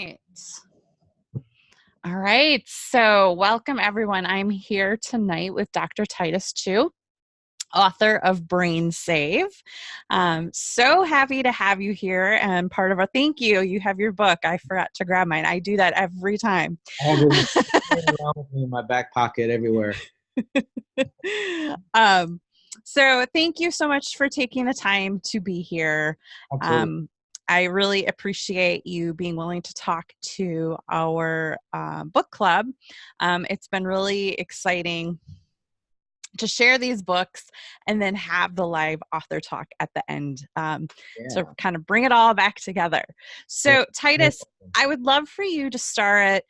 Right. All right. So, welcome everyone. I'm here tonight with Dr. Titus Chiu, author of Brain Save. So happy to have you here and part of a thank you. You have your book. I forgot to grab mine. I do that every time. I have it around with me in my back pocket everywhere. um, so thank you so much for taking the time to be here. Absolutely. I really appreciate you being willing to talk to our book club. It's been really exciting to share these books and then have the live author talk at the end to Yeah. kind of bring it all back together. Yeah. So, Titus, I would love for you to start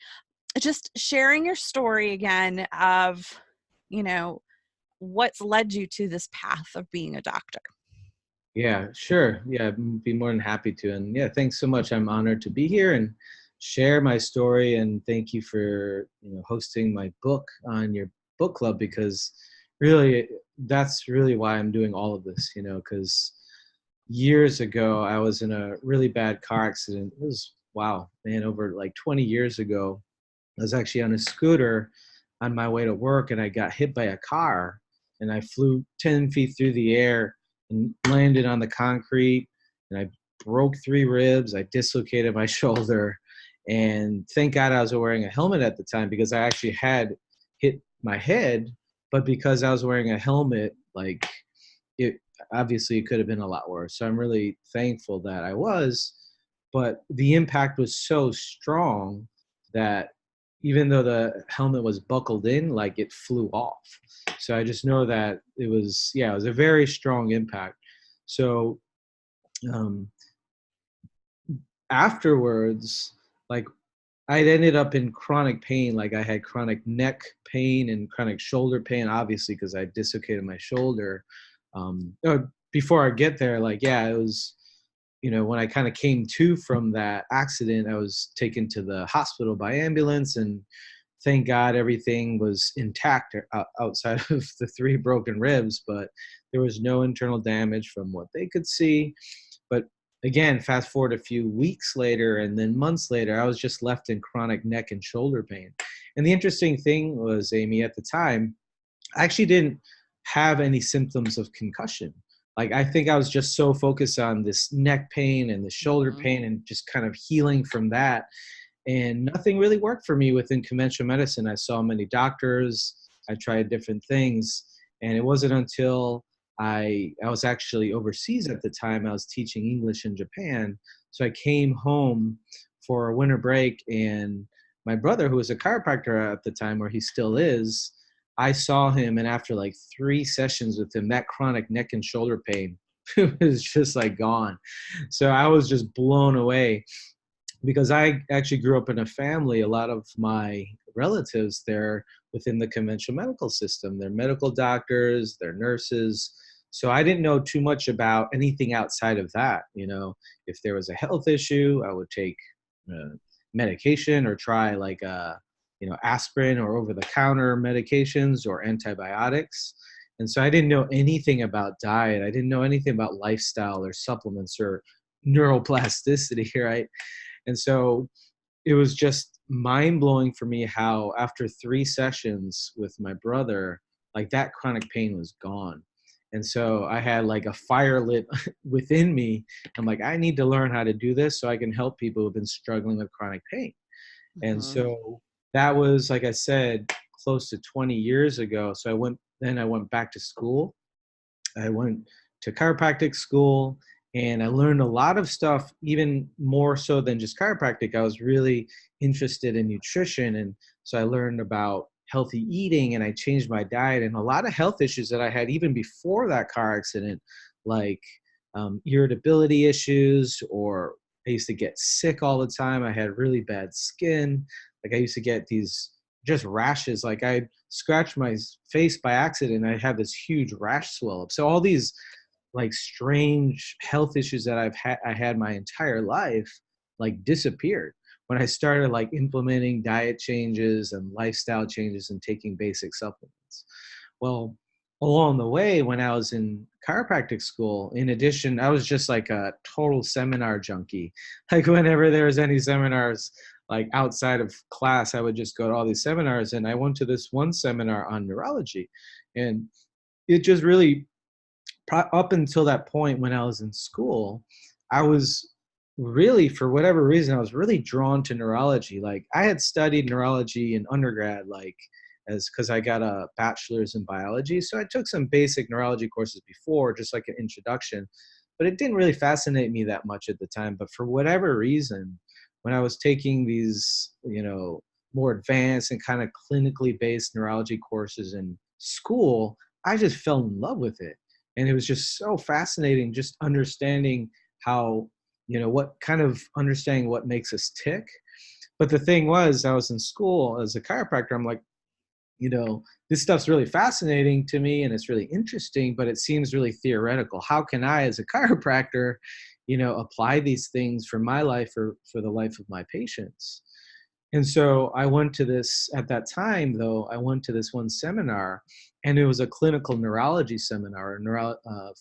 just sharing your story again of, what's led you to this path of being a doctor. Yeah, sure. Yeah, I'd be more than happy to. And yeah, thanks so much. I'm honored to be here and share my story. And thank you for hosting my book on your book club, because really that's really why I'm doing all of this. Because years ago I was in a really bad car accident. It was, wow, man, over like 20 years ago. I was actually on a scooter on my way to work, and I got hit by a car, and I flew 10 feet through the air and landed on the concrete, and I broke 3 ribs. I dislocated my shoulder, and thank God I was wearing a helmet at the time, because I actually had hit my head, but because I was wearing a helmet, like, it obviously it could have been a lot worse. So I'm really thankful that I was, but the impact was so strong that even though the helmet was buckled in, like, it flew off. So I just know that it was, yeah, it was a very strong impact. So um, afterwards, like, I'd ended up in chronic pain. Like, I had chronic neck pain and chronic shoulder pain, obviously, because I dislocated my shoulder. Before I get there, like, yeah, it was, when I kind of came to from that accident, I was taken to the hospital by ambulance, and thank God everything was intact outside of the 3 broken ribs, but there was no internal damage from what they could see. But again, fast forward a few weeks later and then months later, I was just left in chronic neck and shoulder pain. And the interesting thing was, Amy, at the time, I actually didn't have any symptoms of concussion. Like, I think I was just so focused on this neck pain and the shoulder pain and just kind of healing from that. And nothing really worked for me within conventional medicine. I saw many doctors, I tried different things, and it wasn't until I was actually overseas at the time. I was teaching English in Japan. So I came home for a winter break, and my brother, who was a chiropractor at the time, where he still is, I saw him, and after like 3 sessions with him, that chronic neck and shoulder pain was just like gone. So I was just blown away, because I actually grew up in a family. A lot of my relatives, they're within the conventional medical system. They're medical doctors, they're nurses. So I didn't know too much about anything outside of that. If there was a health issue, I would take medication or try like aspirin or over-the-counter medications or antibiotics. And so I didn't know anything about diet. I didn't know anything about lifestyle or supplements or neuroplasticity, right? And so it was just mind blowing for me how after 3 sessions with my brother, like, that chronic pain was gone. And so I had like a fire lit within me. I'm like, I need to learn how to do this so I can help people who've been struggling with chronic pain. And so that was, like I said, close to 20 years ago. So I went back to school. I went to chiropractic school, and I learned a lot of stuff, even more so than just chiropractic. I was really interested in nutrition. And so I learned about healthy eating, and I changed my diet, and a lot of health issues that I had even before that car accident, like irritability issues, or I used to get sick all the time. I had really bad skin. Like, I used to get these just rashes. Like, I scratched my face by accident, I had this huge rash swell up. So all these like strange health issues that I had my entire life, like, disappeared when I started like implementing diet changes and lifestyle changes and taking basic supplements. Well, along the way, when I was in chiropractic school, in addition, I was just like a total seminar junkie. Like whenever there was any seminars, like outside of class, I would just go to all these seminars. And I went to this one seminar on neurology, and it just really, up until that point when I was in school, I was really, for whatever reason, I was really drawn to neurology. Like I had studied neurology in undergrad, like as because I got a bachelor's in biology. So I took some basic neurology courses before, just like an introduction, but it didn't really fascinate me that much at the time. But for whatever reason, when I was taking these, more advanced and kind of clinically based neurology courses in school, I just fell in love with it. And it was just so fascinating, just understanding how, what kind of understanding what makes us tick. But the thing was, I was in school as a chiropractor. I'm like, this stuff's really fascinating to me and it's really interesting, but it seems really theoretical. How can I, as a chiropractor, apply these things for my life or for the life of my patients? And so I went to this, at that time, though, I went to this one seminar, and it was a clinical neurology seminar,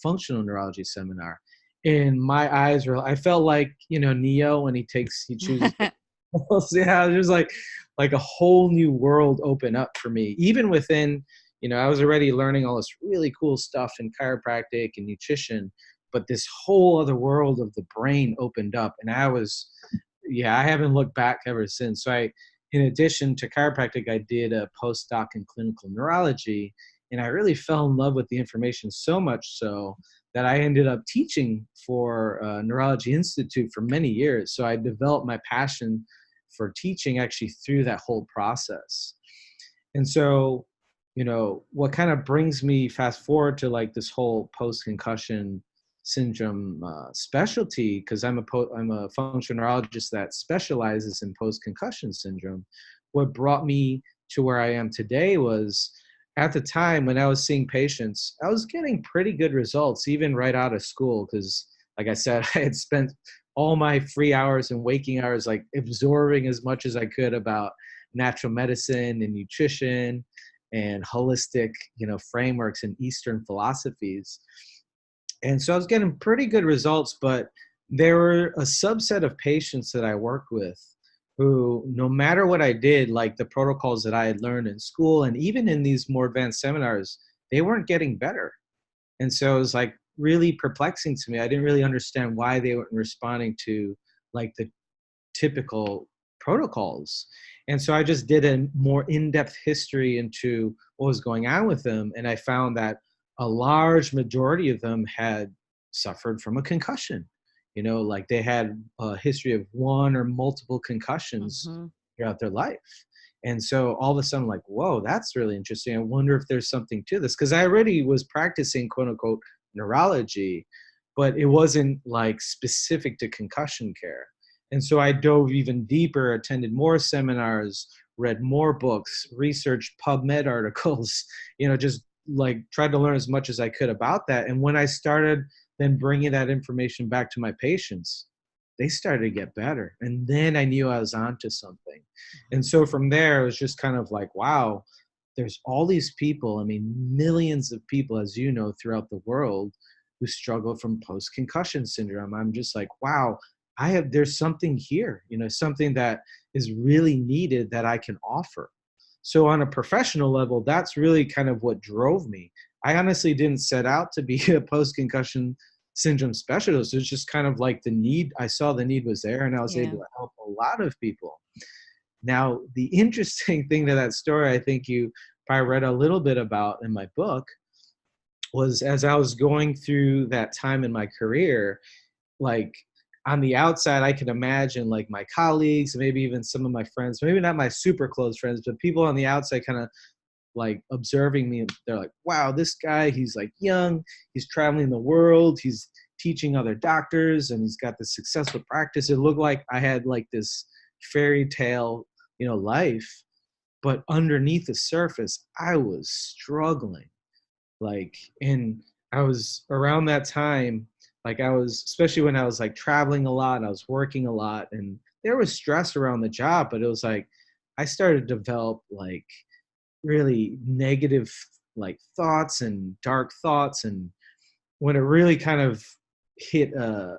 functional neurology seminar. And my eyes were, I felt like, Neo when he chooses. Yeah, it was like a whole new world open up for me. Even within, I was already learning all this really cool stuff in chiropractic and nutrition, but this whole other world of the brain opened up, and yeah, I haven't looked back ever since. So in addition to chiropractic, I did a postdoc in clinical neurology, and I really fell in love with the information so much so that I ended up teaching for Neurology Institute for many years. So I developed my passion for teaching actually through that whole process. And so, what kind of brings me fast forward to like this whole post-concussion syndrome specialty, because I'm a functional neurologist that specializes in post-concussion syndrome. What brought me to where I am today was, at the time when I was seeing patients, I was getting pretty good results even right out of school, because like I said, I had spent all my free hours and waking hours like absorbing as much as I could about natural medicine and nutrition and holistic, frameworks and Eastern philosophies. And so I was getting pretty good results, but there were a subset of patients that I worked with who, no matter what I did, like the protocols that I had learned in school and even in these more advanced seminars, they weren't getting better. And so it was like really perplexing to me. I didn't really understand why they weren't responding to like the typical protocols. And so I just did a more in-depth history into what was going on with them. And I found that a large majority of them had suffered from a concussion. Like they had a history of one or multiple concussions Mm-hmm. throughout their life. And so all of a sudden, like, whoa, that's really interesting. I wonder if there's something to this. Because I already was practicing, quote unquote, neurology, but it wasn't like specific to concussion care. And so I dove even deeper, attended more seminars, read more books, researched PubMed articles, just like tried to learn as much as I could about that. And when I started then bringing that information back to my patients, they started to get better. And then I knew I was onto something. And so from there, it was just kind of like, wow, there's all these people, I mean, millions of people, as you know, throughout the world who struggle from post-concussion syndrome. I'm just like, wow, there's something here, something that is really needed that I can offer. So on a professional level, that's really kind of what drove me. I honestly didn't set out to be a post-concussion syndrome specialist. It was just kind of like the need. I saw the need was there, and I was Yeah. able to help a lot of people. Now, the interesting thing to that story, I think you probably read a little bit about in my book, was as I was going through that time in my career, like on the outside, I can imagine like my colleagues, maybe even some of my friends, maybe not my super close friends, but people on the outside kind of like observing me. They're like, wow, this guy, he's like young, he's traveling the world, he's teaching other doctors, and he's got this successful practice. It looked like I had like this fairy tale, life, but underneath the surface, I was struggling. Like, and I was around that time, like I was, especially when I was like traveling a lot, I was working a lot, and there was stress around the job, but it was like I started to develop like really negative like thoughts and dark thoughts. And when it really kind of hit a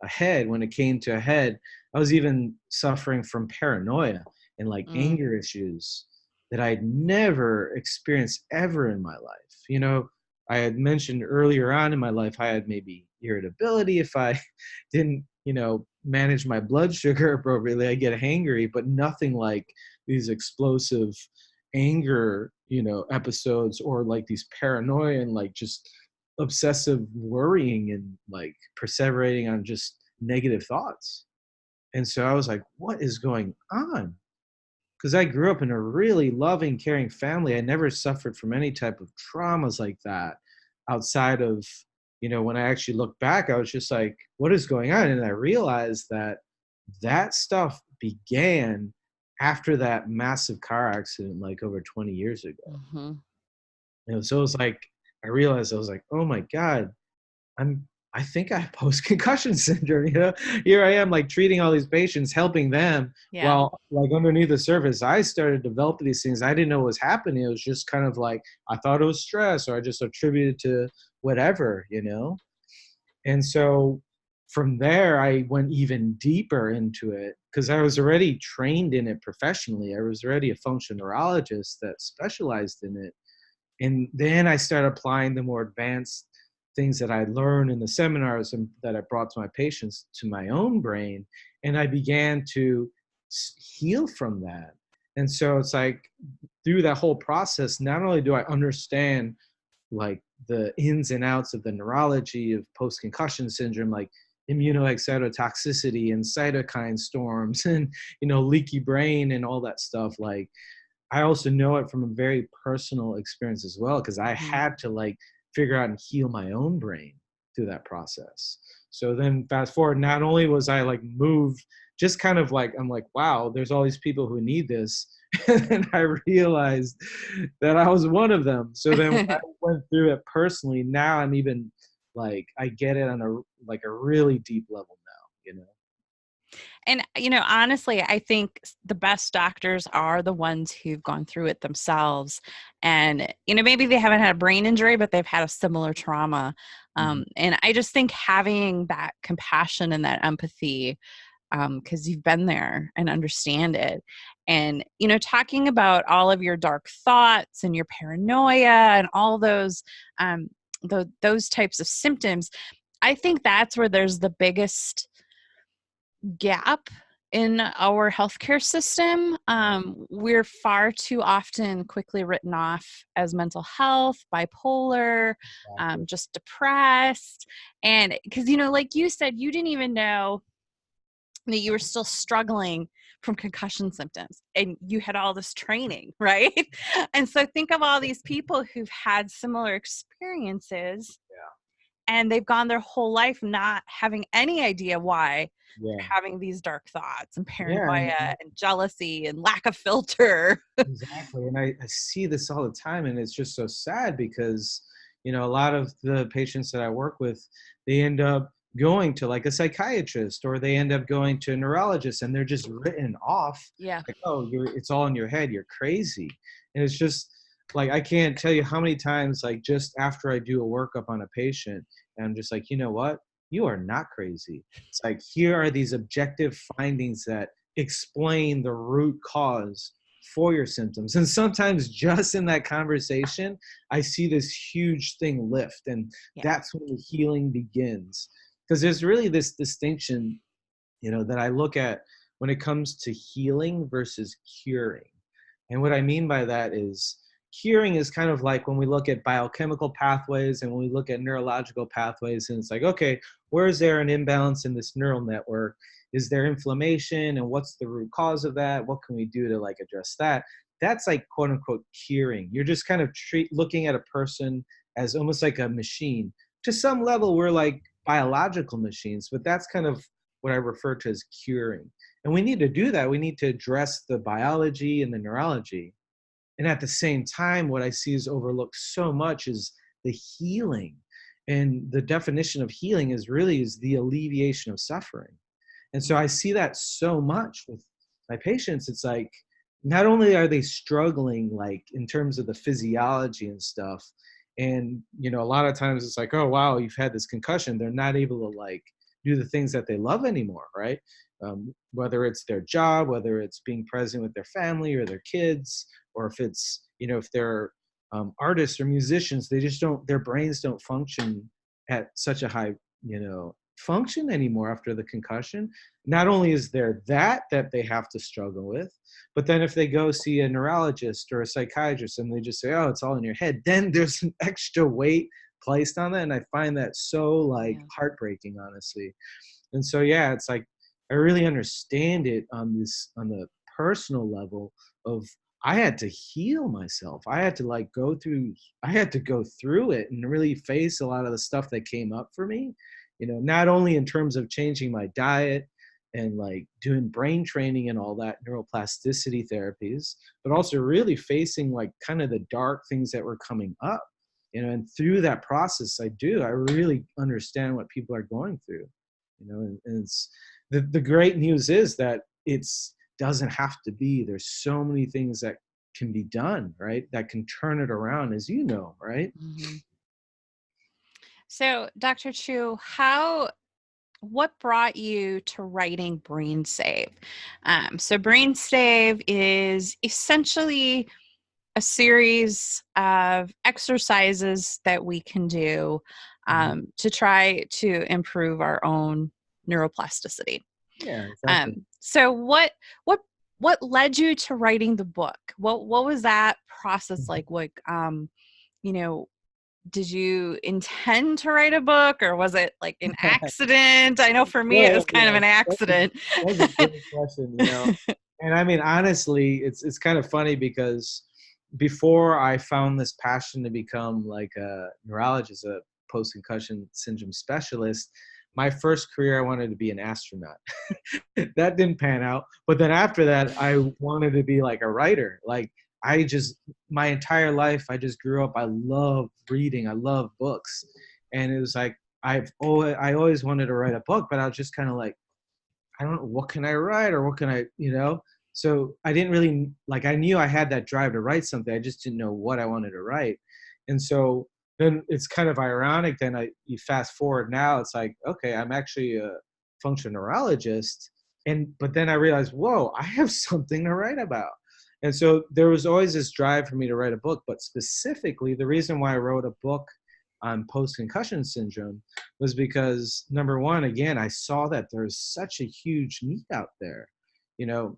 head, when it came to a head, I was even suffering from paranoia and like Mm, anger issues that I'd never experienced ever in my life. I had mentioned earlier on in my life, I had maybe irritability if I didn't, manage my blood sugar appropriately. I get hangry, but nothing like these explosive anger, episodes, or like these paranoia and like just obsessive worrying and like perseverating on just negative thoughts. And so I was like, what is going on? Because I grew up in a really loving, caring family. I never suffered from any type of traumas like that outside of, when I actually look back, I was just like, what is going on? And I realized that that stuff began after that massive car accident, like over 20 years ago. mhm. So it was like, I realized, I was like, oh my God, I think I have post-concussion syndrome. Here I am like treating all these patients, helping them, Yeah. while like underneath the surface, I started developing these things. I didn't know what was happening. It was just kind of like, I thought it was stress, or I just attributed to whatever. And so from there, I went even deeper into it because I was already trained in it professionally. I was already a functional neurologist that specialized in it. And then I started applying the more advanced things that I learned in the seminars and that I brought to my patients to my own brain. And I began to heal from that. And so it's like through that whole process, not only do I understand like the ins and outs of the neurology of post-concussion syndrome, like immunoexcitotoxicity and cytokine storms and, leaky brain and all that stuff, like I also know it from a very personal experience as well, because I Mhm. had to like figure out and heal my own brain through that process. So then fast forward, not only was I like moved, just kind of like, I'm like, wow, there's all these people who need this. And I realized that I was one of them. So then when I went through it personally, now I'm even like, I get it on a really deep level now. And, honestly, I think the best doctors are the ones who've gone through it themselves. And, maybe they haven't had a brain injury, but they've had a similar trauma. Mhm. And I just think having that compassion and that empathy, because you've been there and understand it. And, talking about all of your dark thoughts and your paranoia and all those types of symptoms, I think that's where there's the biggest gap in our healthcare system. We're far too often quickly written off as mental health, bipolar, Exactly. just depressed. And because, like you said, you didn't even know that you were still struggling from concussion symptoms and you had all this training, right? And so think of all these people who've had similar experiences and they've gone their whole life not having any idea why Yeah. they're having these dark thoughts and Yeah. paranoia and jealousy and lack of filter. Exactly. And I see this all the time. And it's just so sad because, a lot of the patients that I work with, they end up going to like a psychiatrist, or they end up going to a neurologist, and they're just written off Yeah. like, oh, it's all in your head. You're crazy. And it's just like, I can't tell you how many times, like just after I do a workup on a patient, and I'm just like, you know what? You are not crazy. It's like, here are these objective findings that explain the root cause for your symptoms. And sometimes just in that conversation, I see this huge thing lift. And Yeah. that's when the healing begins. Because there's really this distinction, that I look at when it comes to healing versus curing. And what I mean by that is curing is kind of like when we look at biochemical pathways and when we look at neurological pathways, and it's like, okay, where is there an imbalance in this neural network? Is there inflammation, and what's the root cause of that? What can we do to like address that? That's like quote unquote curing. You're just kind of looking at a person as almost like a machine. To some level, we're like biological machines, but that's kind of what I refer to as curing. And we need to do that. We need to address the biology and the neurology. And at the same time, what I see is overlooked so much is the healing. And the definition of healing is the alleviation of suffering. And so I see that so much with my patients. It's like not only are they struggling like in terms of the physiology and stuff, and a lot of times it's like, oh wow, you've had this concussion, they're not able to like do the things that they love anymore, right? Whether it's their job, whether it's being present with their family or their kids, or if it's if they're artists or musicians, they just don't, their brains don't function at such a high function anymore after the concussion. Not only is there that they have to struggle with, but then if they go see a neurologist or a psychiatrist and they just say, oh, it's all in your head, then there's an extra weight placed on that. And I find that so like Yeah. heartbreaking, honestly. And so, yeah, it's like, I really understand it on the personal level of, I had to heal myself. I had to like I had to go through it and really face a lot of the stuff that came up for me, not only in terms of changing my diet and like doing brain training and all that neuroplasticity therapies, but also really facing like kind of the dark things that were coming up, and through that process, I really understand what people are going through, and it's the great news is that it's doesn't have to be. There's so many things that can be done, right? That can turn it around, as you know, right? Mhm. So, Dr. Chu, what brought you to writing Brain Save? So, Brain Save is essentially a series of exercises that we can do Mhm. to try to improve our own neuroplasticity. Yeah, exactly. So, what what led you to writing the book? What was that process like? Like, you know, did you intend to write a book, or was it like an accident? I know for me it Yeah, was kind of yeah. an accident. That's a great question. And I mean, honestly, it's kind of funny because before I found this passion to become like a neurologist, a post-concussion syndrome specialist, my first career, I wanted to be an astronaut. That didn't pan out. But then after that, I wanted to be like a writer. Like I just, my entire life, I just grew up. I love reading. I love books. And it was like, I always wanted to write a book, but I was just kind of like, I don't know, what can I write or what can I. So I didn't really like, I knew I had that drive to write something. I just didn't know what I wanted to write. And so then it's kind of ironic. Then you fast forward now, it's like, okay, I'm actually a functional neurologist. But then I realized, whoa, I have something to write about. And so there was always this drive for me to write a book, but specifically the reason why I wrote a book on post-concussion syndrome was because, number one, again, I saw that there's such a huge need out there. You know,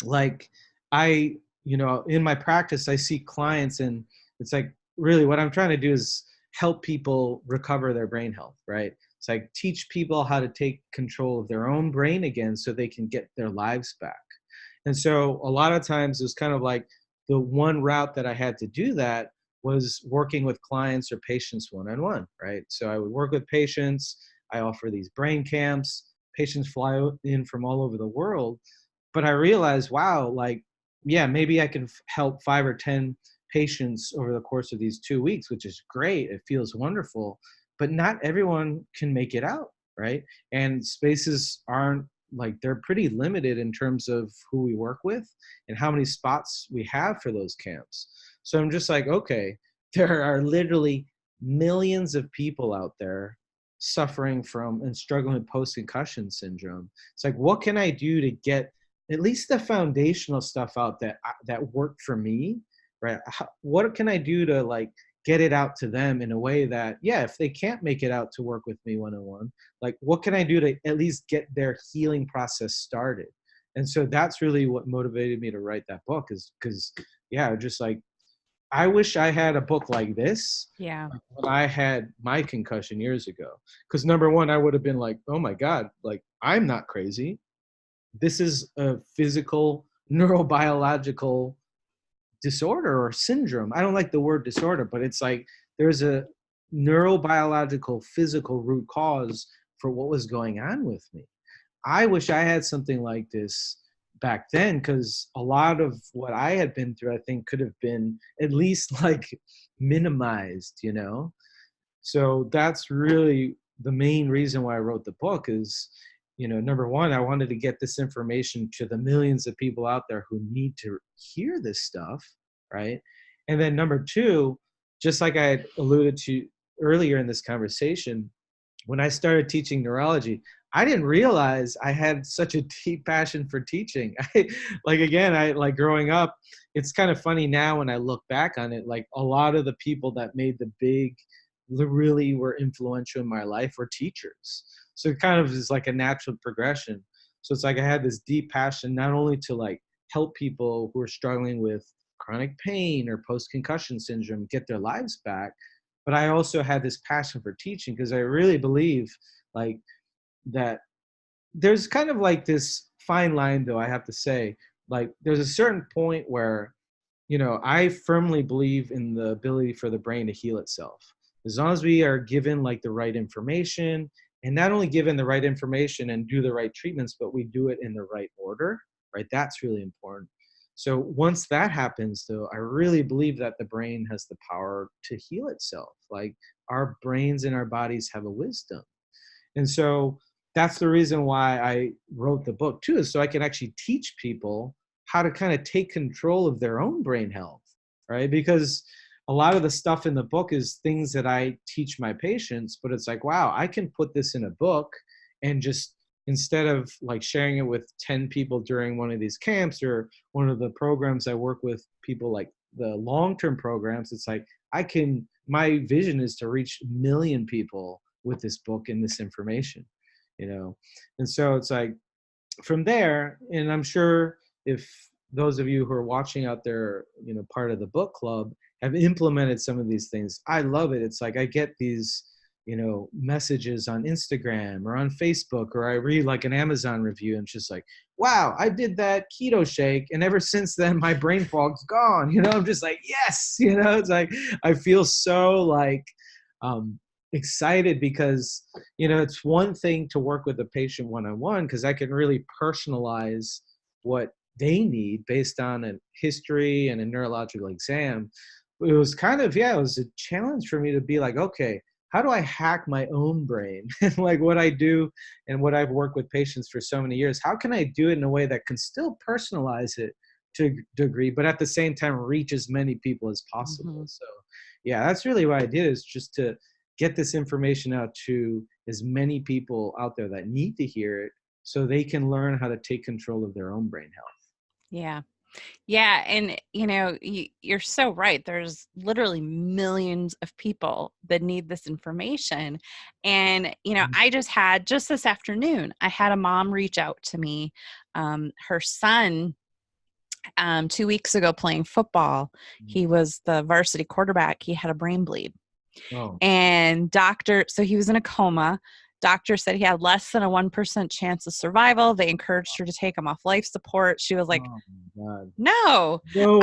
like I, in my practice, I see clients and it's like, really what I'm trying to do is help people recover their brain health, right? It's like teach people how to take control of their own brain again so they can get their lives back. And so a lot of times it was kind of like the one route that I had to do that was working with clients or patients one-on-one, right? So I would work with patients. I offer these brain camps. Patients fly in from all over the world. But I realized, wow, like, yeah, maybe I can help 5 or 10 patients over the course of these 2 weeks, which is great. It feels wonderful. But not everyone can make it out, right? And spaces aren't like, they're pretty limited in terms of who we work with and how many spots we have for those camps. So I'm just like, okay, there are literally millions of people out there suffering from and struggling with post-concussion syndrome. It's like, what can I do to get at least the foundational stuff out that worked for me, right? What can I do to like get it out to them in a way that, yeah, if they can't make it out to work with me one-on-one, like what can I do to at least get their healing process started? And so that's really what motivated me to write that book, is because, yeah, just like, I wish I had a book like this Yeah. when I had my concussion years ago. Because number one, I would have been like, oh my God, like I'm not crazy. This is a physical, neurobiological disorder or syndrome. I don't like the word disorder, but it's like there's a neurobiological, physical root cause for what was going on with me. I wish I had something like this back then, because a lot of what I had been through, I think, could have been at least like minimized. So that's really the main reason why I wrote the book is, number one, I wanted to get this information to the millions of people out there who need to hear this stuff, right? And then number two, just like I had alluded to earlier in this conversation, when I started teaching neurology, I didn't realize I had such a deep passion for teaching. I like growing up, it's kind of funny now when I look back on it, like a lot of the people that made really were influential in my life were teachers. So it kind of is like a natural progression. So it's like I had this deep passion, not only to like help people who are struggling with chronic pain or post-concussion syndrome get their lives back, but I also had this passion for teaching because I really believe like that there's kind of like this fine line, though, I have to say, like there's a certain point where, I firmly believe in the ability for the brain to heal itself. As long as we are given like the right information, and not only given the right information and do the right treatments, but we do it in the right order, right? That's really important. So once that happens, though, I really believe that the brain has the power to heal itself. Like our brains and our bodies have a wisdom. And so that's the reason why I wrote the book too, is so I can actually teach people how to kind of take control of their own brain health, right? Because a lot of the stuff in the book is things that I teach my patients, but it's like, wow, I can put this in a book and just instead of like sharing it with 10 people during one of these camps or one of the programs I work with people like the long-term programs, it's like my vision is to reach 1 million people with this book and this information, and so it's like from there, and I'm sure if those of you who are watching out there, part of the book club have implemented some of these things. I love it. It's like I get these, messages on Instagram or on Facebook, or I read like an Amazon review and it's just like, wow, I did that keto shake. And ever since then, my brain fog's gone. I'm just like, yes, it's like, I feel so like excited because, it's one thing to work with a patient one-on-one because I can really personalize what they need based on a history and a neurological exam. It was kind of, it was a challenge for me to be like, okay, how do I hack my own brain? And like what I do and what I've worked with patients for so many years, how can I do it in a way that can still personalize it to a degree, but at the same time reach as many people as possible? Mm-hmm. So yeah, that's really what I did, is just to get this information out to as many people out there that need to hear it so they can learn how to take control of their own brain health. Yeah. Yeah. And, you're so right. There's literally millions of people that need this information. And, just this afternoon, I had a mom reach out to me. Her son, 2 weeks ago playing football, he was the varsity quarterback. He had a brain bleed. Oh, And so he was in a coma. Doctor said he had less than a 1% chance of survival. They encouraged her to take him off life support. She was like, oh my God. no. No.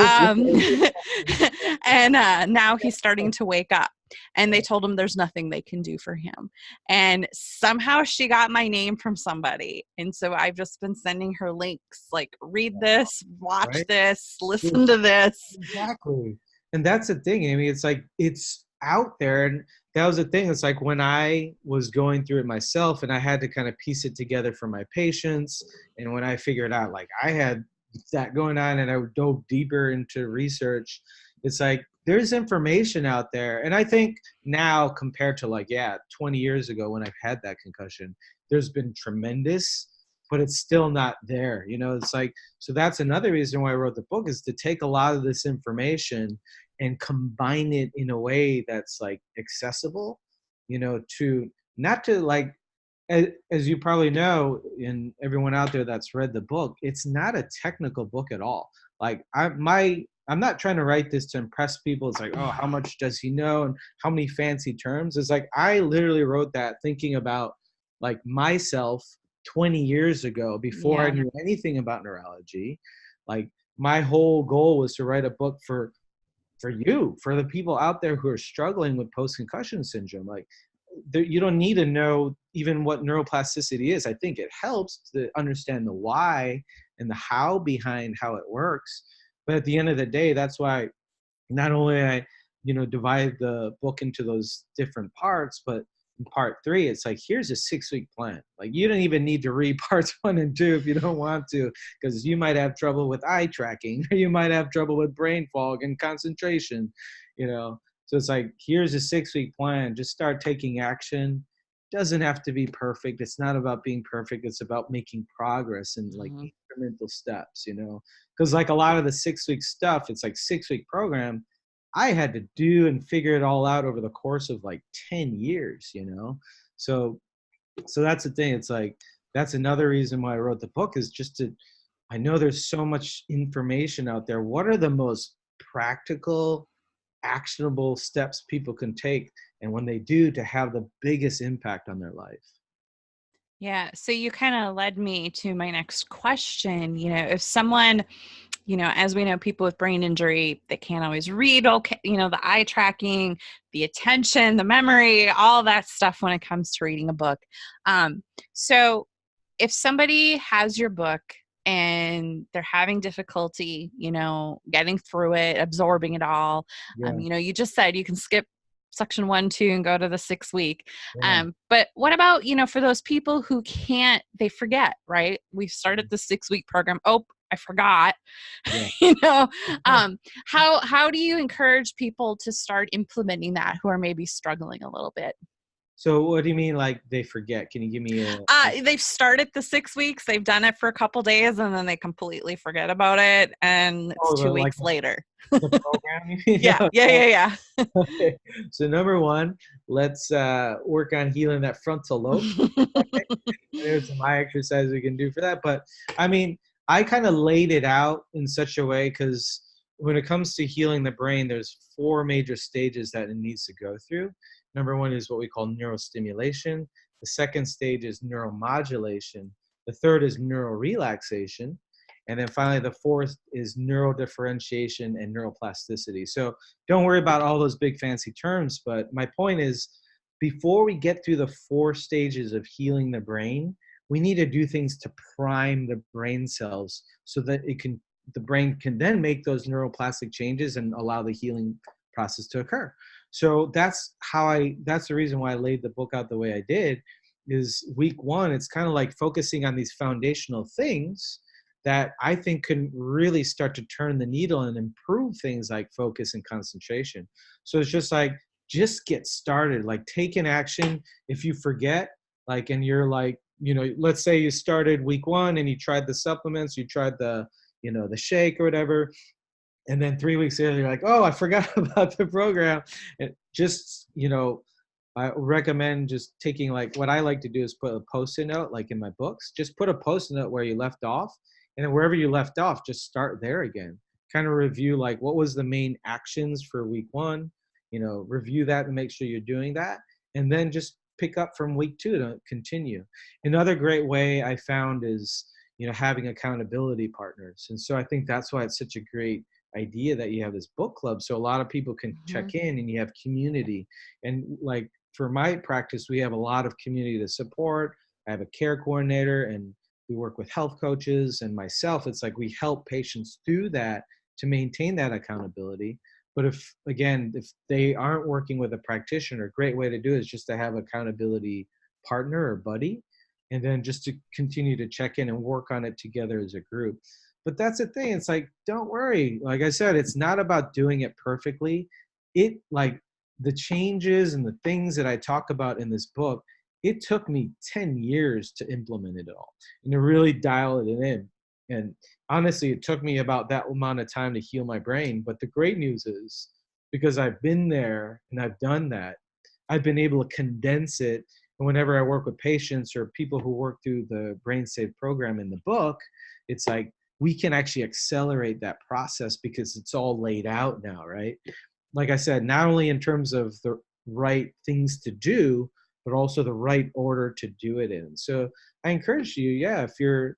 And now he's starting to wake up. And they told him there's nothing they can do for him. And somehow she got my name from somebody. And so I've just been sending her links like, read this, watch Right? this, listen to this. Exactly. And that's the thing, Amy. It's like it's out there. And that was the thing. It's like when I was going through it myself and I had to kind of piece it together for my patients. And when I figured out like I had that going on and I dove deeper into research, it's like there's information out there. And I think now compared to 20 years ago when I've had that concussion, there's been tremendous, but it's still not there. It's like, so that's another reason why I wrote the book, is to take a lot of this information and combine it in a way that's like accessible, to not to like, as you probably know, and everyone out there that's read the book, it's not a technical book at all. Like I'm not trying to write this to impress people. It's like, oh, how much does he know and how many fancy terms? It's like I literally wrote that thinking about like myself 20 years ago before I Yeah. knew anything about neurology. Like my whole goal was to write a book for the people out there who are struggling with post-concussion syndrome. Like you don't need to know even what neuroplasticity is. I think it helps to understand the why and the how behind how it works. But at the end of the day, that's why not only I, divide the book into those different parts, but in part 3, it's like, here's a 6-week plan. Like, you don't even need to read parts 1 and 2 if you don't want to, because you might have trouble with eye tracking, or you might have trouble with brain fog and concentration, you know. So it's like, here's a 6-week plan. Just start taking action. Doesn't have to be perfect. It's not about being perfect. It's about making progress and like Mhm. incremental steps, you know. Because like a lot of the 6-week stuff, it's like 6-week program. I had to do and figure it all out over the course of like 10 years, you know. So that's the thing. It's like, that's another reason why I wrote the book, is just to, I know there's so much information out there. What are the most practical, actionable steps people can take, and when they do, to have the biggest impact on their life? Yeah. So you kind of led me to my next question. If someone, as we know, people with brain injury, they can't always read, okay, the eye tracking, the attention, the memory, all that stuff when it comes to reading a book. So if somebody has your book and they're having difficulty, getting through it, absorbing it all, Yeah, you just said you can skip section 1, 2 and go to the 6 week. yeah, But what about, for those people who can't, they forget, right? We started the 6-week program. Oh, I forgot. yeah. you know, um, how do you encourage people to start implementing that who are maybe struggling a little bit? So what do you mean, like they forget? Can you give me a They've started the 6 weeks, they've done it for a couple days, and then they completely forget about it, and it's oh, 2 weeks later. the program? You mean? Yeah, yeah, yeah, Okay. So number one, let's work on healing that frontal lobe. yeah. There's some eye exercise we can do for that. But I mean, I kind of laid it out in such a way, because when it comes to healing the brain, there's 4 major stages that it needs to go through. Number one is what we call neurostimulation. The second stage is neuromodulation. The third is neurorelaxation. And then finally, the fourth is neurodifferentiation and neuroplasticity. So don't worry about all those big fancy terms. But my point is, before we get through the 4 stages of healing the brain, we need to do things to prime the brain cells so that the brain can then make those neuroplastic changes and allow the healing process to occur. So that's the reason why I laid the book out the way I did. Is week 1, it's kind of like focusing on these foundational things that I think can really start to turn the needle and improve things like focus and concentration. So it's just like, just get started, like take an action. If you forget, like, and you're like, let's say you started week 1 and you tried the supplements, you tried the shake or whatever, and then 3 weeks later you're like, oh, I forgot about the program. And just, I recommend just taking, like, what I like to do is put a post-it note, like in my books, just put a post-it note where you left off, and then wherever you left off, just start there again. Kind of review, like, what was the main actions for week 1, review that and make sure you're doing that, and then just pick up from week 2 to continue. Another great way I found is, having accountability partners. And so I think that's why it's such a great idea that you have this book club, so a lot of people can Mhm. check in and you have community. And like, for my practice, we have a lot of community to support. I have a care coordinator, and we work with health coaches and myself. It's like we help patients through that to maintain that accountability. But if they aren't working with a practitioner, a great way to do it is just to have accountability partner or buddy, and then just to continue to check in and work on it together as a group. But that's the thing. It's like, don't worry. Like I said, it's not about doing it perfectly. It, like, the changes and the things that I talk about in this book, it took me 10 years to implement it all and to really dial it in. And honestly, it took me about that amount of time to heal my brain. But the great news is, because I've been there and I've done that, I've been able to condense it. And whenever I work with patients or people who work through the Brain Save program in the book, it's like we can actually accelerate that process because it's all laid out now, right? Like I said, not only in terms of the right things to do, but also the right order to do it in. So I encourage you, yeah, if you're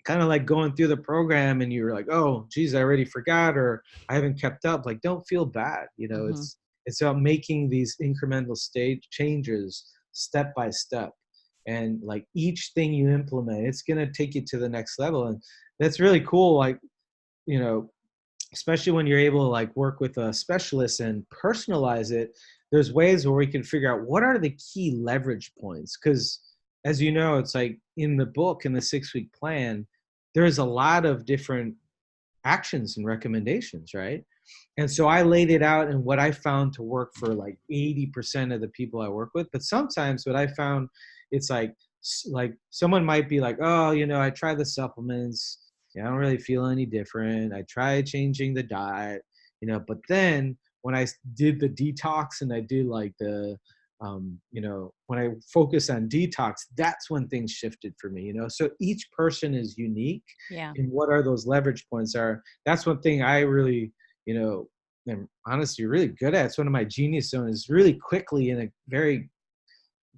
kind of like going through the program and you're like, oh, geez, I already forgot, or I haven't kept up, like, don't feel bad. Mhm. It's about making these incremental stage changes step by step. And like each thing you implement, it's going to take you to the next level. And that's really cool. Like, you know, especially when you're able to like work with a specialist and personalize it. there's ways where we can figure out what are the key leverage points. Because as you know, it's like in the book, in the 6-week plan, there's a lot of different actions and recommendations, right? And so I laid it out in what I found to work for like 80% of the people I work with. But sometimes what I found, it's like someone might be like, oh, I tried the supplements. Yeah, I don't really feel any different. I tried changing the diet, but then when I did the detox and I did like when I focus on detox, that's when things shifted for me, So each person is unique. Yeah. And what are those leverage points are. That's one thing I really, am honestly really good at. It's one of my genius zones is really quickly in a very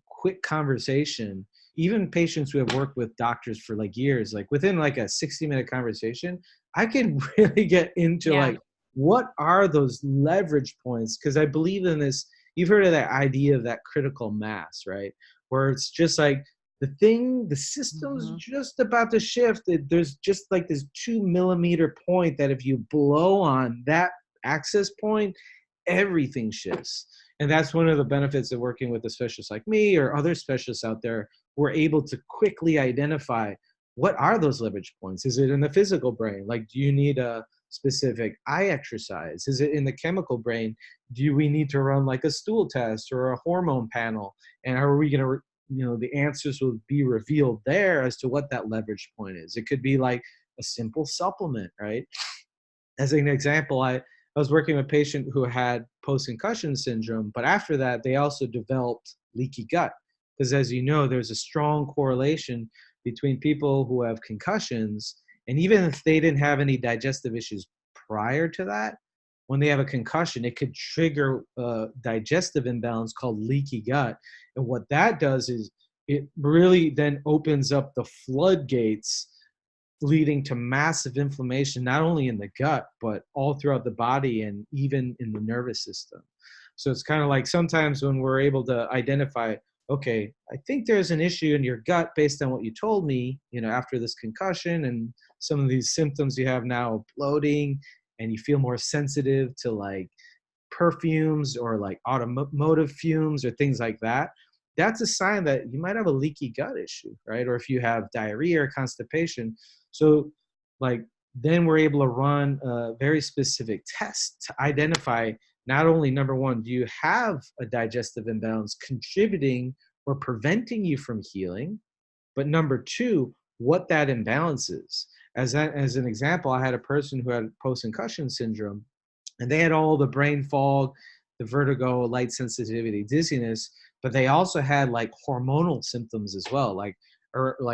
quick conversation. Even patients who have worked with doctors for like years, like within like a 60-minute conversation, I can really get into like, what are those leverage points? Because I believe in this. You've heard of that idea of that critical mass, right? Where it's just like the system's just about to shift. There's just like this 2 millimeter point that if you blow on that access point, everything shifts. And that's one of the benefits of working with a specialist like me or other specialists out there. We're able to quickly identify what are those leverage points. Is it in the physical brain? Like, do you need a specific eye exercise? Is it in the chemical brain? Do we need to run like a stool test or a hormone panel? And are we going to, the answers will be revealed there as to what that leverage point is. It could be like a simple supplement, right? As an example, I was working with a patient who had post-concussion syndrome, but after that, they also developed leaky gut. Because as you know, there's a strong correlation between people who have concussions, and even if they didn't have any digestive issues prior to that, when they have a concussion, it could trigger a digestive imbalance called leaky gut. And what that does is it really then opens up the floodgates, leading to massive inflammation, not only in the gut, but all throughout the body and even in the nervous system. So it's kind of like sometimes when we're able to identify, okay, I think there's an issue in your gut based on what you told me, after this concussion and some of these symptoms you have now, bloating, and you feel more sensitive to like perfumes or like automotive fumes or things like that. That's a sign that you might have a leaky gut issue, right? Or if you have diarrhea or constipation. So like then we're able to run a very specific test to identify not only, number one, do you have a digestive imbalance contributing or preventing you from healing, but number two, what that imbalance is. As an example, I had a person who had post-concussion syndrome, and they had all the brain fog, the vertigo, light sensitivity, dizziness, but they also had like hormonal symptoms as well. Like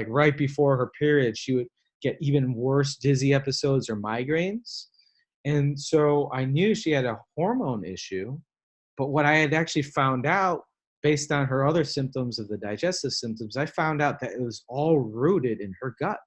right before her period, she would get even worse dizzy episodes or migraines. And so I knew she had a hormone issue, but what I had actually found out based on her other symptoms of the digestive symptoms, I found out that it was all rooted in her gut.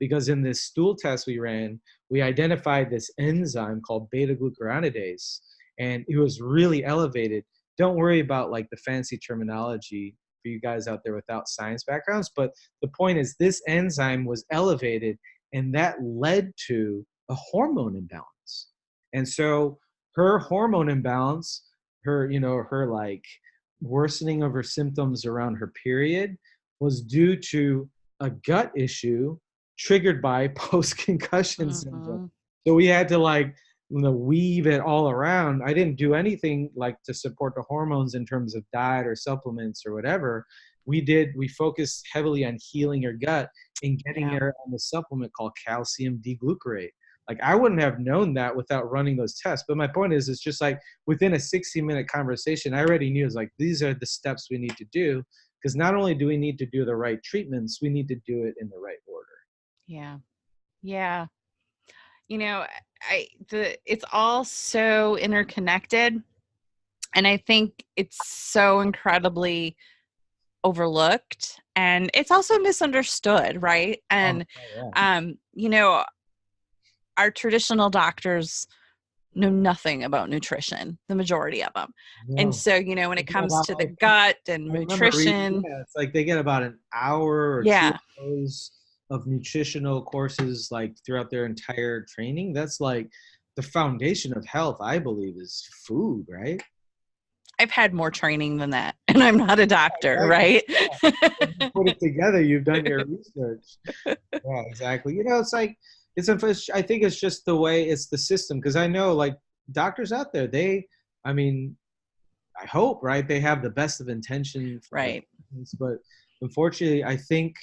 Because in this stool test we ran, we identified this enzyme called beta-glucuronidase, and it was really elevated. Don't worry about like the fancy terminology for you guys out there without science backgrounds, but the point is this enzyme was elevated, and that led to a hormone imbalance. And so her hormone imbalance, her like worsening of her symptoms around her period was due to a gut issue triggered by post-concussion syndrome. So we had to like weave it all around. I didn't do anything like to support the hormones in terms of diet or supplements or whatever. We focused heavily on healing her gut and getting her on the supplement called calcium D-glucarate. Like I wouldn't have known that without running those tests. But my point is, it's just like within a 60-minute conversation, I already knew it's like, these are the steps we need to do. Because not only do we need to do the right treatments, we need to do it in the right order. Yeah. Yeah. It's all so interconnected. And I think it's so incredibly overlooked, and it's also misunderstood, right? And, our traditional doctors know nothing about nutrition, the majority of them. And No. so, when it comes to the gut and I remember reading, nutrition, it's like they get about an hour or 2 hours of nutritional courses like throughout their entire training. That's like the foundation of health, I believe, is food, right? I've had more training than that, and I'm not a doctor, Exactly. right? Yeah. If you put it together, you've done your research. Yeah, exactly. It's like I think it's just the way it's the system. Because I know like doctors out there, I mean, I hope, right? They have the best of intention for their Right. patients, but unfortunately, I think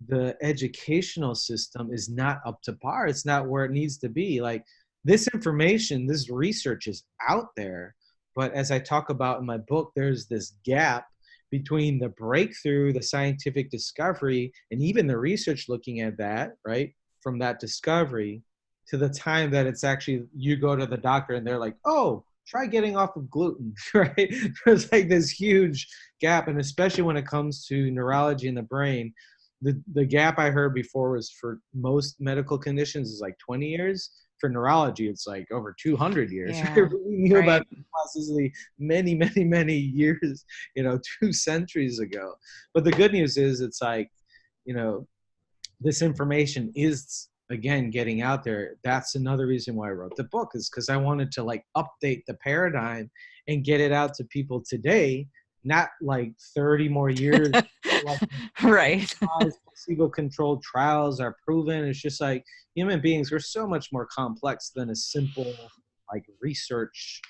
the educational system is not up to par. It's not where it needs to be. Like this information, this research is out there, but as I talk about in my book, there's this gap between the breakthrough, the scientific discovery, and even the research looking at that, right? From that discovery to the time that it's actually you go to the doctor and they're like, oh, try getting off of gluten, right? There's like this huge gap. And especially when it comes to neurology in the brain, the gap I heard before was for most medical conditions is like 20 years. For neurology, it's like over 200 years. Yeah. We knew Right. about possibly many, many, many years, 2 centuries ago. But the good news is it's like, you know, this information is again getting out there. That's another reason why I wrote the book, is because I wanted to like update the paradigm and get it out to people today, not like 30 more years, like Right. placebo-controlled trials are proven. It's just like human beings, we're so much more complex than a simple like research.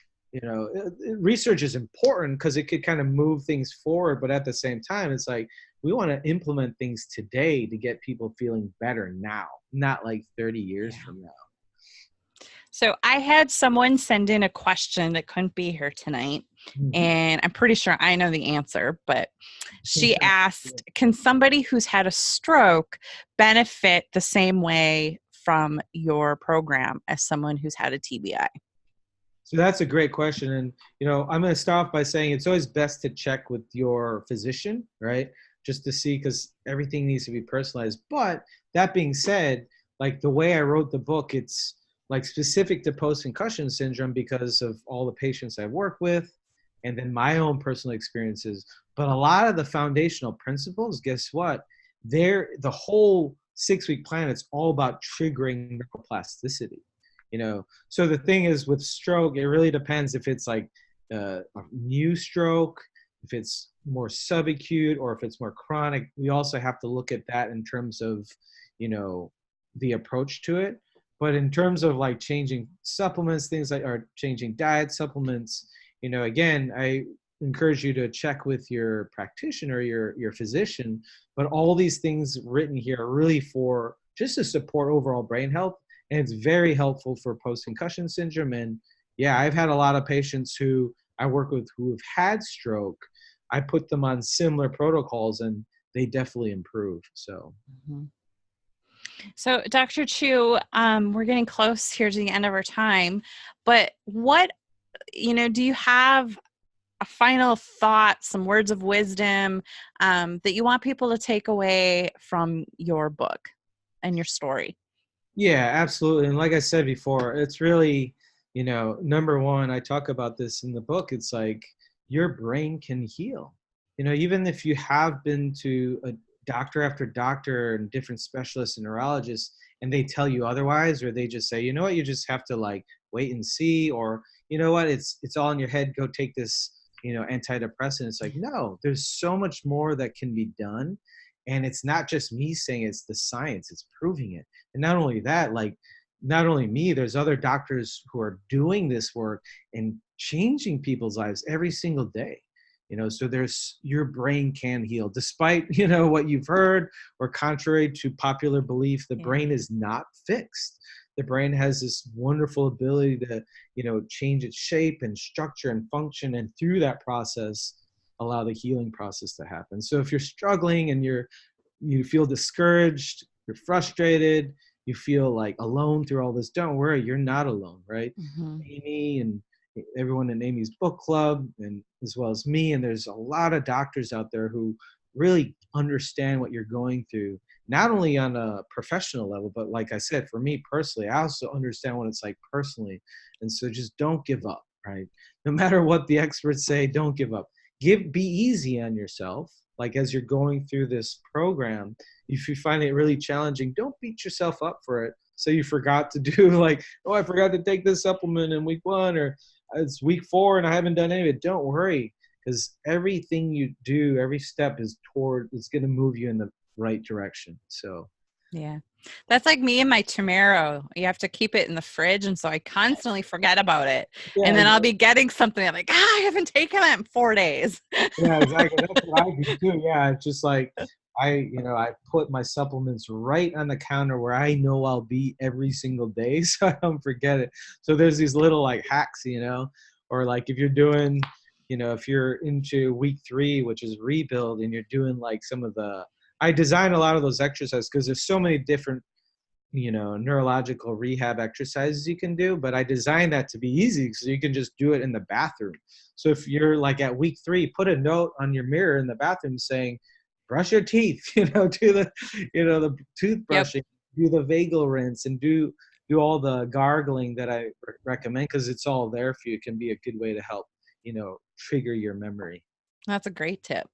Research is important because it could kind of move things forward, but at the same time, it's like we want to implement things today to get people feeling better now, not like 30 years Yeah. from now. So I had someone send in a question that couldn't be here tonight, Mhm. and I'm pretty sure I know the answer, but she Yeah. asked, can somebody who's had a stroke benefit the same way from your program as someone who's had a TBI? So that's a great question. And, I'm going to start off by saying it's always best to check with your physician, right? Just to see, because everything needs to be personalized. But that being said, like the way I wrote the book, it's like specific to post-concussion syndrome because of all the patients I've worked with and then my own personal experiences. But a lot of the foundational principles, guess what? The whole 6-week plan, it's all about triggering neuroplasticity. So the thing is with stroke, it really depends if it's like a new stroke, if it's more subacute, or if it's more chronic. We also have to look at that in terms of, the approach to it. But in terms of like changing supplements, things like, or changing diet supplements, again, I encourage you to check with your practitioner, your physician. But all these things written here are really for just to support overall brain health, and it's very helpful for post-concussion syndrome. And yeah, I've had a lot of patients who I work with who have had stroke. I put them on similar protocols and they definitely improve. So Mhm. So, Dr. Chu, we're getting close here to the end of our time, but do you have a final thought, some words of wisdom that you want people to take away from your book and your story? yeah, absolutely. And like I said before, it's really, number one, I talk about this in the book. It's like your brain can heal. Even if you have been to a doctor after doctor and different specialists and neurologists, and they tell you otherwise, or they just say, you know what, you just have to like wait and see, or you know what, it's all in your head. Go take this, antidepressant. It's like, no, there's so much more that can be done. And it's not just me saying, it's the science, it's proving it. And not only that, like not only me, there's other doctors who are doing this work and changing people's lives every single day. So there's your brain can heal despite, what you've heard, or contrary to popular belief, the Yeah. brain is not fixed. The brain has this wonderful ability to, change its shape and structure and function. And through that process, allow the healing process to happen. So if you're struggling and you feel discouraged, you're frustrated, you feel like alone through all this, don't worry, you're not alone, right? Mm-hmm. Amy and everyone in Amy's book club, and as well as me, and there's a lot of doctors out there who really understand what you're going through, not only on a professional level, but like I said, for me personally, I also understand what it's like personally. And so just don't give up, right? No matter what the experts say, don't give up. Be easy on yourself. Like as you're going through this program, if you find it really challenging, don't beat yourself up for it. So you forgot to do like, oh, I forgot to take this supplement in week 1, or it's week 4 and I haven't done any of it. Don't worry, because everything you do, every step is it's going to move you in the right direction. So Yeah. That's like me and my Tomorrow. You have to keep it in the fridge. And so I constantly forget about it. And yeah, then I'll be getting something. I'm like, I haven't taken that in 4 days. yeah, exactly. That's what I do too. Yeah, it's just like I put my supplements right on the counter where I know I'll be every single day, so I don't forget it. So there's these little like hacks, or like if you're doing, if you're into week 3, which is rebuild, and you're doing like I design a lot of those exercises because there's so many different neurological rehab exercises you can do, but I designed that to be easy so you can just do it in the bathroom. So if you're like at week 3, put a note on your mirror in the bathroom saying, brush your teeth, do the Yep. toothbrushing, do the vagal rinse, and do all the gargling that I recommend, because it's all there for you. It can be a good way to help, trigger your memory. That's a great tip.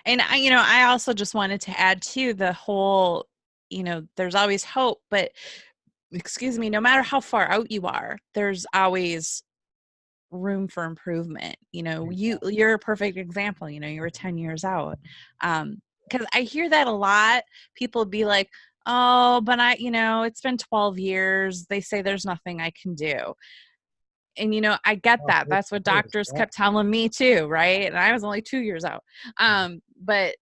And I also just wanted to add to the whole, there's always hope, but excuse me, no matter how far out you are, there's always room for improvement. You're a perfect example. You were 10 years out. Because I hear that a lot. People be like, oh, but it's been 12 years. They say there's nothing I can do. And I get Oh, that. That's what doctors kept telling me too, right? And I was only 2 years out. But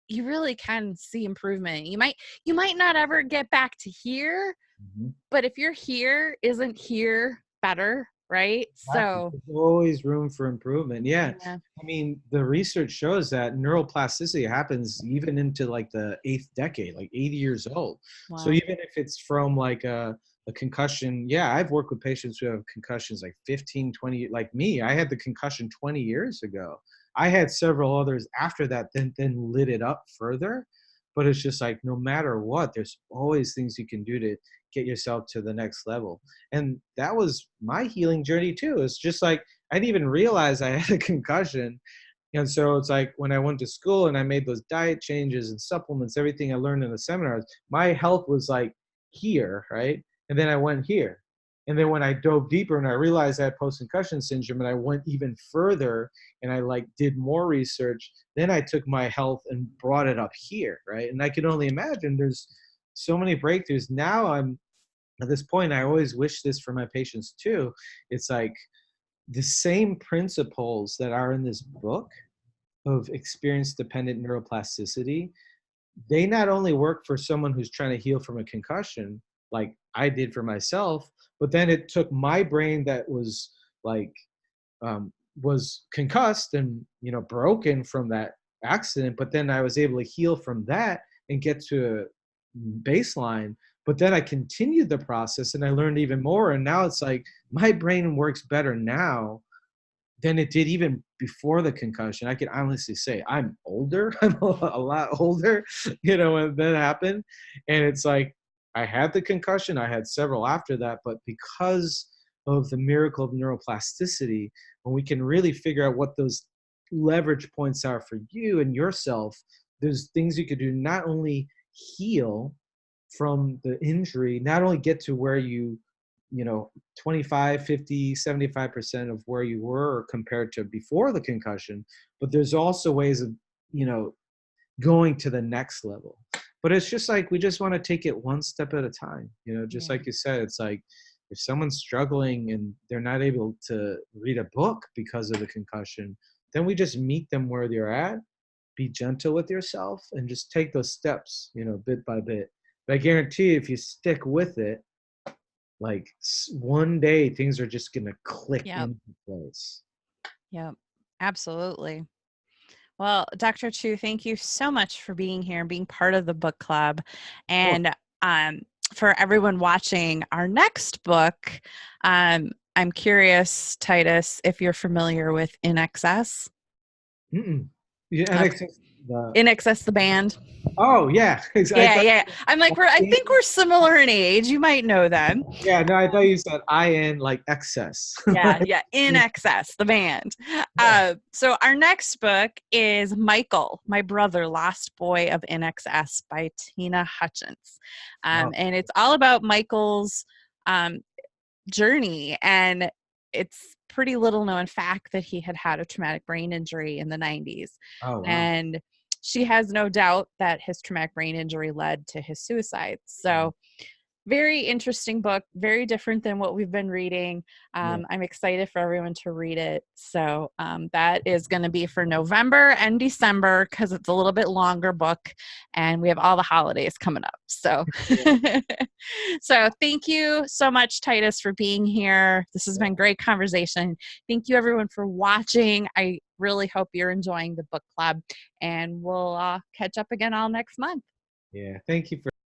you really can see improvement. You might not ever get back to here, Mhm. but if you're here, isn't here better, right? Exactly. So There's always room for improvement. Yeah. yeah. I mean, the research shows that neuroplasticity happens even into like the 8th decade, like 80 years old. So Wow. even if it's from like a concussion, yeah, I've worked with patients who have concussions like 15, 20, like me. I had the concussion 20 years ago. I had several others after that, then lit it up further. But it's just like no matter what, there's always things you can do to get yourself to the next level. And that was my healing journey too. It's just like I didn't even realize I had a concussion. And so it's like when I went to school and I made those diet changes and supplements, everything I learned in the seminars, my health was like here, right? And then I went here. And then when I dove deeper and I realized I had post-concussion syndrome and I went even further and I like did more research, then I took my health and brought it up here, right? And I can only imagine there's so many breakthroughs. Now I'm at this point, I always wish this for my patients too. It's like the same principles that are in this book of experience dependent neuroplasticity, they not only work for someone who's trying to heal from a concussion, like I did for myself, but then it took my brain that was like, was concussed and, broken from that accident, but then I was able to heal from that and get to a baseline. But then I continued the process and I learned even more. And now it's like my brain works better now than it did even before the concussion. I can honestly say I'm older. I'm a lot older, when that happened. And it's like I had the concussion. I had several after that. But because of the miracle of neuroplasticity, when we can really figure out what those leverage points are for you and yourself, there's things you could do, not only heal from the injury, not only get to where you know 25, 50, 75% of where you were compared to before the concussion, but there's also ways of you know going to the next level. But it's just like we just want to take it one step at a time, just Yeah. like you said. It's like if someone's struggling and they're not able to read a book because of the concussion, then we just meet them where they're at, be gentle with yourself, and just take those steps, bit by bit. But I guarantee you, if you stick with it, like one day things are just gonna click Yep. into place. Yep. Absolutely. Well, Dr. Chu, thank you so much for being here and being part of the book club. Oh, And for everyone watching our next book, I'm curious, Titus, if you're familiar with InXs. mm-mm. Yeah, and Okay. it's the InXs, the band. oh yeah, I Yeah, thought yeah. I'm like, I you think we're similar in age. You might know them. yeah, no, I thought you said in like excess. Yeah, yeah, In Excess, the band. Yeah. So our next book is Michael, My Brother, Lost Boy of In Excess by Tina Hutchins. Wow. And it's all about Michael's um, journey. And it's pretty little known fact that he had a traumatic brain injury in the 90s. Oh, wow. And she has no doubt that his traumatic brain injury led to his suicide. Wow. So very interesting book, very different than what we've been reading. Yeah. I'm excited for everyone to read it. So that is going to be for November and December because it's a little bit longer book and we have all the holidays coming up. So, so thank you so much, Titus, for being here. This has been great conversation. Thank you everyone for watching. I really hope you're enjoying the book club and we'll catch up again all next month. Yeah. Thank you for